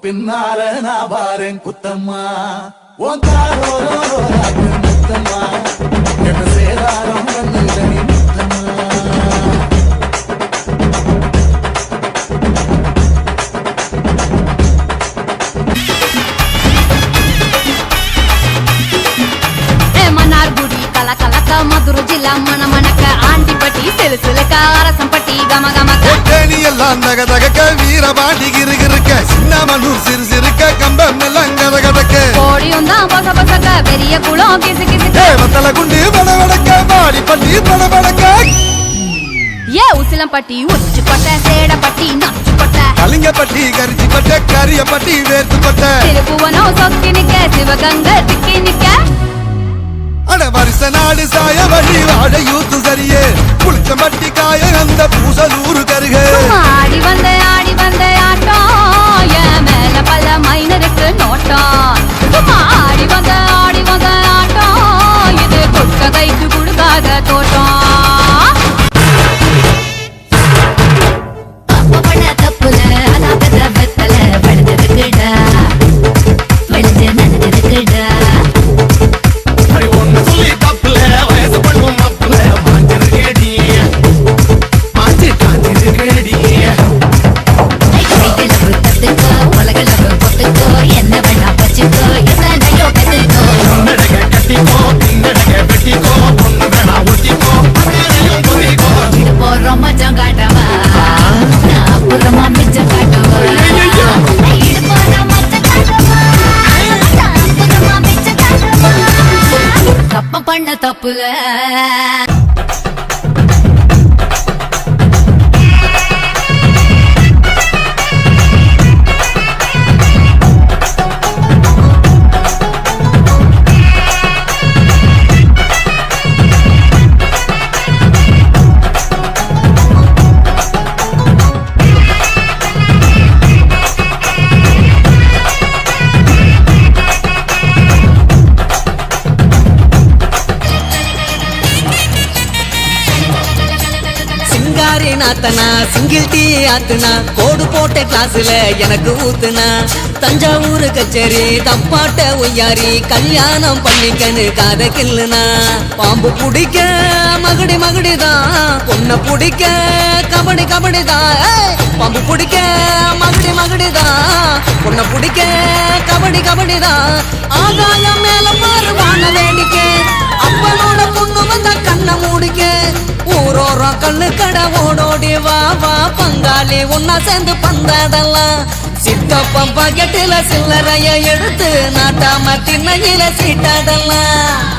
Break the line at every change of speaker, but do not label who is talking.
பின்னால நான் பாரேன் குத்தம்மா உன் தாரோரோ முத்தம்மா என்ன சேராரம் வந்து தனி முத்தம்மா
மதுரை ஜில்லா மன மணக்க ஆண்டிப்பட்டி சிலுசிலுக்க அரசம்பட்டி கம கமக்க
தேனி எல்லாம் தக தகக்க வீரபாண்டி கிருகிருக்க சின்னமனூர் சிறு சிறுக்க கம்பம் எல்லாம் கத கதக்க
கோடியும் தான் பச பசக்க பெரிய குளம் கிசு கிசுக்க
வத்தல குண்டு படபடக்க வாடிப்பட்டி படபடக்க
ஏ உசிலம்பட்டி உச்சிப்பட்ட சேடப்பட்டி நச்சுப்பட்ட
கலிங்கப்பட்டி கரிச்சிப்பட்ட கரியப்பட்டி வேர்த்துப்பட்ட
திருப்புவனம் சொக்கி நிக்க சிவகங்கை திக்கி நிக்க
அட வருஷ நாடு சாய வழி வாழ யூத்து சரியே புளிச்சம்பட்டி காய அந்த பூசலூரு கருக
ஆடி வந்த ஆட்டம் என் மேல பல மைனருக்கு நோட்டம் ஆடி வந்த ஆட்டம் இது குட்ட கைக்கு கொடுக்காத தோட்டம் பண்ண தப்புல
நாத்தனா சிங்கிள் டீ ஆத்துனா கோடு போட்ட கிளாஸ்ல எனக்கு ஊத்துனா தஞ்சாவூர் கச்சேரி தப்பாட்ட ஒய்யாரி கல்யாணம் பண்ணிக்கன்னு காத கில்லுனா பாம்பு பிடிக்க மகுடி மகுடிதான் பொண்ண பிடிக்க கபடி கபடிதான் பாம்பு பிடிக்க மகுடி மகுடிதான் பொண்ண பிடிக்க கபடி கபடிதான் ஆகாயம் மேல மாறுவான வேடிக்கை அப்பனோட பொண்ணு வந்த கண்ண மூடிக்க ஊரோரம் கண்ணு கடை ஓடோடி வா வா பங்காளி ஒன்னா சேர்ந்து பந்தாடலாம் சித்தப்பம் பாக்கெட்டில சில்லறைய எடுத்து நாட்டாம திண்ணையில சீட்டாடலாம்